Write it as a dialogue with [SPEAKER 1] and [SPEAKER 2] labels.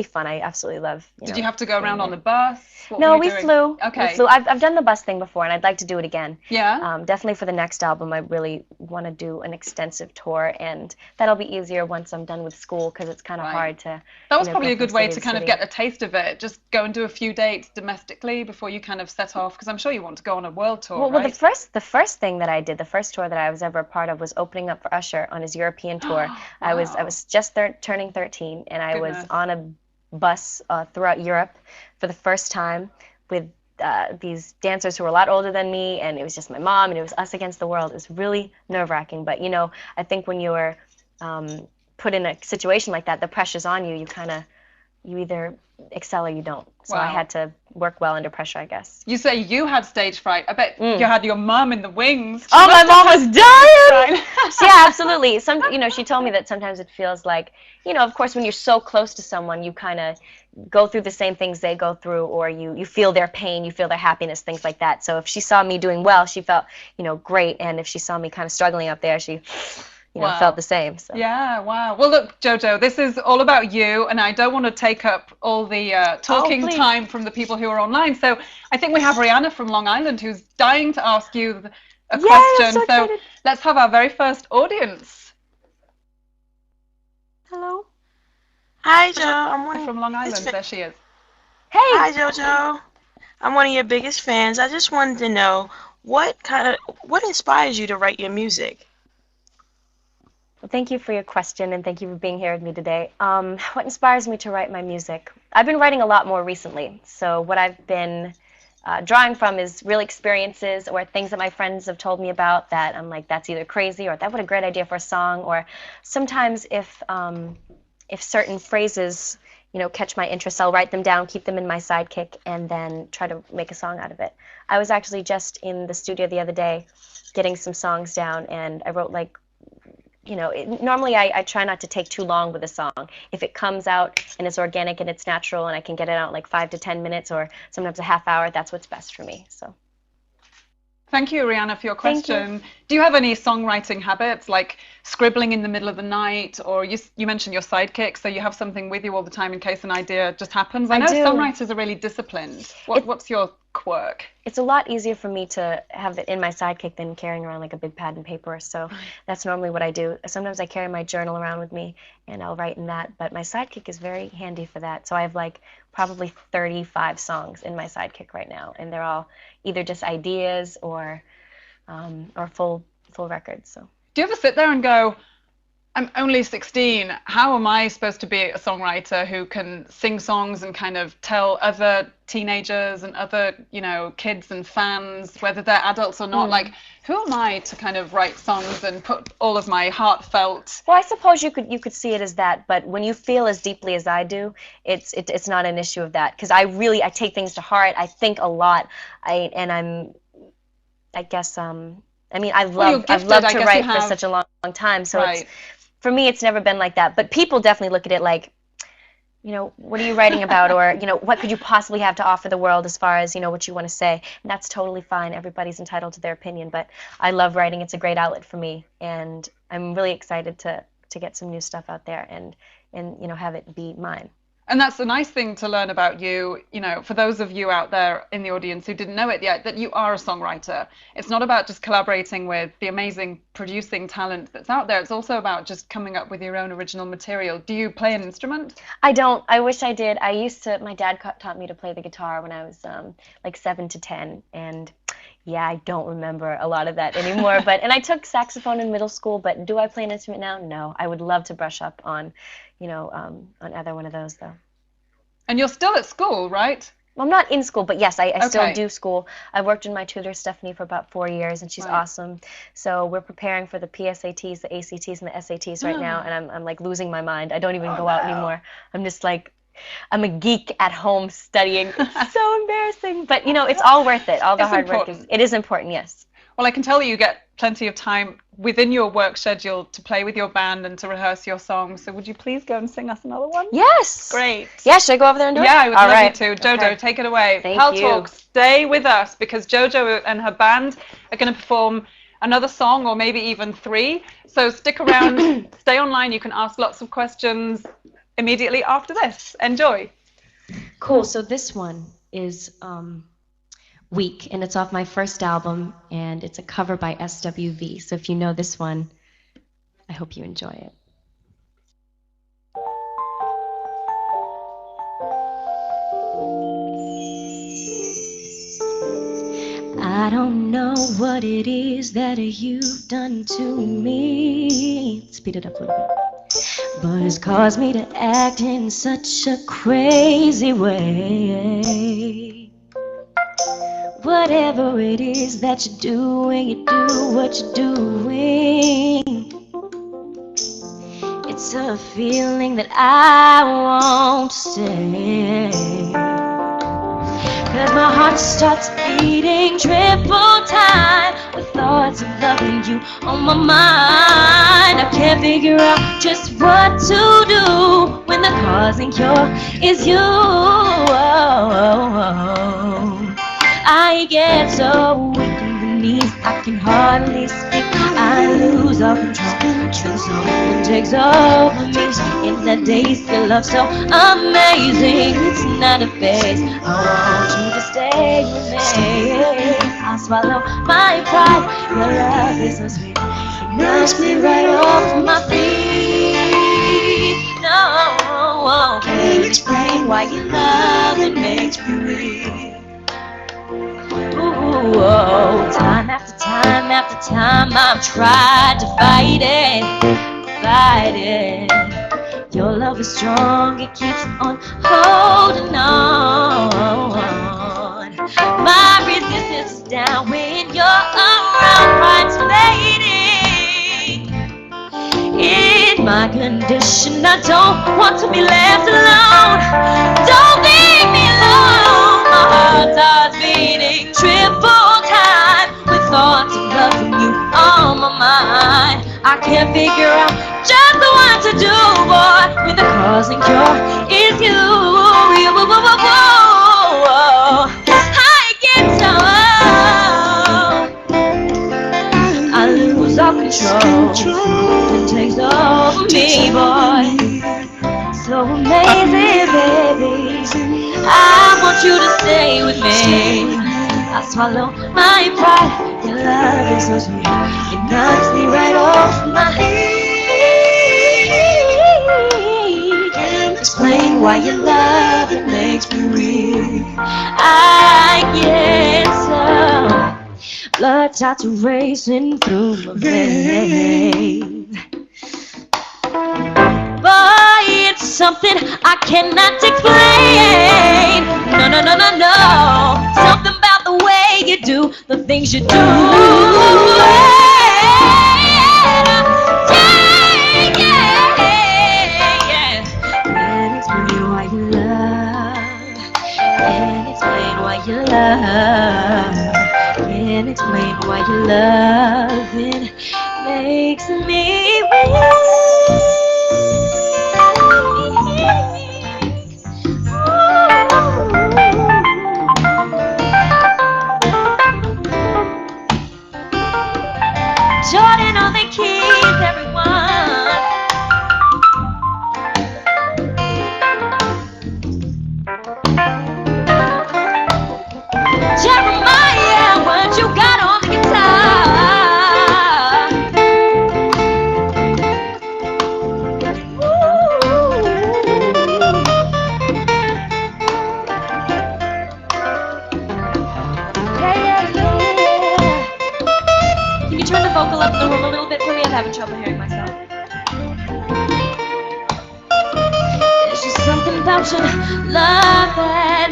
[SPEAKER 1] fun. I absolutely love,
[SPEAKER 2] Did you have to go
[SPEAKER 1] being
[SPEAKER 2] around on
[SPEAKER 1] there.
[SPEAKER 2] the bus? What were
[SPEAKER 1] No,
[SPEAKER 2] you
[SPEAKER 1] we
[SPEAKER 2] doing?
[SPEAKER 1] flew. We
[SPEAKER 2] Okay.
[SPEAKER 1] flew. I've done the bus thing before, and I'd like to do it again.
[SPEAKER 2] Yeah.
[SPEAKER 1] Definitely for the next album, I really want to do an extensive tour, and that'll be easier once I'm done with school because it's kind of
[SPEAKER 2] Right.
[SPEAKER 1] hard to,
[SPEAKER 2] That was
[SPEAKER 1] go
[SPEAKER 2] probably a
[SPEAKER 1] from
[SPEAKER 2] good way
[SPEAKER 1] city
[SPEAKER 2] to
[SPEAKER 1] to
[SPEAKER 2] kind of
[SPEAKER 1] city.
[SPEAKER 2] get a taste of it. Just go and do a few dates domestically before you kind of set off, because I'm sure you want to go on a world tour,
[SPEAKER 1] Well,
[SPEAKER 2] right?
[SPEAKER 1] the first thing that I did, the first tour that I was ever a part of, was opening up for Usher on his European tour. I
[SPEAKER 2] Wow.
[SPEAKER 1] was just turning 13, and I was
[SPEAKER 2] Goodness.
[SPEAKER 1] on a bus throughout Europe for the first time with these dancers who were a lot older than me, and it was just my mom, and it was us against the world. It was really nerve-wracking, but I think when you're put in a situation like that, the pressure's on you. You either excel or you don't. So I
[SPEAKER 2] Wow.
[SPEAKER 1] had to work well under pressure, I guess.
[SPEAKER 2] You say you had stage fright. I bet you had your mum in the wings. She
[SPEAKER 1] Oh, my
[SPEAKER 2] must have
[SPEAKER 1] mom
[SPEAKER 2] had
[SPEAKER 1] was
[SPEAKER 2] stage
[SPEAKER 1] dying.
[SPEAKER 2] fright.
[SPEAKER 1] Yeah, absolutely. She told me that sometimes it feels like, of course, when you're so close to someone, you kind of go through the same things they go through, or you feel their pain, you feel their happiness, things like that. So if she saw me doing well, she felt, great. And if she saw me kind of struggling up there, she,
[SPEAKER 2] Wow.
[SPEAKER 1] felt the same. So.
[SPEAKER 2] Yeah, wow. Well, look, JoJo, this is all about you, and I don't want to take up all the talking time from the people who are online. So I think we have Rihanna from Long Island who's dying to ask you a question.
[SPEAKER 1] I'm so excited.
[SPEAKER 2] Let's have our very first audience.
[SPEAKER 1] Hello.
[SPEAKER 3] Hi, Joe. I'm one
[SPEAKER 2] From Long Island. There she is.
[SPEAKER 1] Hey.
[SPEAKER 3] Hi, JoJo. I'm one of your biggest fans. I just wanted to know what inspires you to write your music?
[SPEAKER 1] Well, thank you for your question, and thank you for being here with me today. What inspires me to write my music? I've been writing a lot more recently. So what I've been drawing from is real experiences or things that my friends have told me about that I'm like, that's either crazy or that what a great idea for a song. Or sometimes if certain phrases catch my interest, I'll write them down, keep them in my sidekick, and then try to make a song out of it. I was actually just in the studio the other day getting some songs down, and I wrote normally I try not to take too long with a song. If it comes out and it's organic and it's natural and I can get it out in like 5 to 10 minutes or sometimes a half hour, that's what's best for me. So.
[SPEAKER 2] Thank you, Rihanna, for your question. Do you have any songwriting habits, like scribbling in the middle of the night, or you mentioned your sidekick, so you have something with you all the time in case an idea just happens? I know some writers are really disciplined. What's your quirk?
[SPEAKER 1] It's a lot easier for me to have it in my sidekick than carrying around like a big pad and paper, so that's normally what I do. Sometimes I carry my journal around with me, and I'll write in that, but my sidekick is very handy for that. So I have like probably 35 songs in my sidekick right now, and they're all either just ideas or full records. So.
[SPEAKER 2] Do you ever sit there and go, I'm only 16, how am I supposed to be a songwriter who can sing songs and kind of tell other teenagers and other, kids and fans, whether they're adults or not, like, who am I to kind of write songs and put all of my heartfelt...
[SPEAKER 1] Well, I suppose you could see it as that, but when you feel as deeply as I do, it's not an issue of that, because I take things to heart, I think a lot, I've loved to write for such a long time, so for me, it's never been like that. But people definitely look at it like, what are you writing about? Or, what could you possibly have to offer the world as far as, what you want to say? And that's totally fine. Everybody's entitled to their opinion. But I love writing. It's a great outlet for me. And I'm really excited to get some new stuff out there and have it be mine.
[SPEAKER 2] And that's a nice thing to learn about you, for those of you out there in the audience who didn't know it yet, that you are a songwriter. It's not about just collaborating with the amazing producing talent that's out there. It's also about just coming up with your own original material. Do you play an instrument?
[SPEAKER 1] I don't. I wish I did. My dad taught me to play the guitar when I was like 7 to 10. And yeah, I don't remember a lot of that anymore. And I took saxophone in middle school, but do I play an instrument now? No. I would love to brush up on on either one of those, though.
[SPEAKER 2] And you're still at school, right?
[SPEAKER 1] Well, I'm not in school, but yes, I still do school. I worked with my tutor, Stephanie, for about 4 years, and she's awesome. So we're preparing for the PSATs, the ACTs, and the SATs right now, and I'm like losing my mind. I don't even go out anymore. I'm just like, I'm a geek at home studying. It's so embarrassing. But, it's all worth it. All the hard work is important, yes.
[SPEAKER 2] Well, I can tell you get plenty of time within your work schedule to play with your band and to rehearse your songs. So would you please go and sing us another one?
[SPEAKER 1] Yes.
[SPEAKER 2] Great.
[SPEAKER 1] Yeah, should I go over there and do it?
[SPEAKER 2] Yeah, I would love you to. JoJo, take it away.
[SPEAKER 1] Thank
[SPEAKER 2] Paltalk, stay with us because JoJo and her band are going to perform another song or maybe even 3. So stick around, stay online. You can ask lots of questions. immediately after this. Enjoy.
[SPEAKER 1] Cool. So this one is Weak, and it's off my first album, and it's a cover by SWV. So if you know this one, I hope you enjoy it. I don't know what it is that you've done to me. Speed it up a little bit. But it's caused me to act in such a crazy way. Whatever it is that you're doing, you do what you're doing. It's a feeling that I won't say. 'Cause my heart starts beating triple time with thoughts of loving you on my mind. I can't figure out just what to do when the cause and cure is you. I get so weak in the knees, I can hardly speak. I lose all control. Then someone takes over me. In the days your love so amazing. It's not a phase. I want you to stay with me. I swallow my pride. Your love is so sweet. It knocks me right off my feet. No, I can't explain why your love it makes me weak. Ooh, time after time after time I've tried to fight it. Your love is strong, it keeps on holding on. My resistance is down when you're around, pride's fading. In my condition, I don't want to be left alone. Don't leave me alone. My heart starts beating triple time with thoughts of loving you on my mind. I can't figure out just what to do, boy, when the cause and cure is you. I get so I lose all control. It takes over me, boy. So amazing, baby. I want you to stay with me. I swallow my pride. Your love is so sweet. It knocks me right off my feet. Can't explain why your love it makes me weak. I get so blood starts racing through my veins. Boy, it's something I cannot explain. No, no, no, no, no. Something about the way you do the things you do. Yeah, yeah, yeah. Can't explain why you love. Can't explain why you love. Can't explain why you love. It makes me weak. Jordan on the keys, everyone. Jeremiah, what you got on the guitar? Ooh. Yeah, yeah, yeah. Can you turn the vocal up in the room a little bit for me? I'm having trouble hearing myself. There's just something about your love that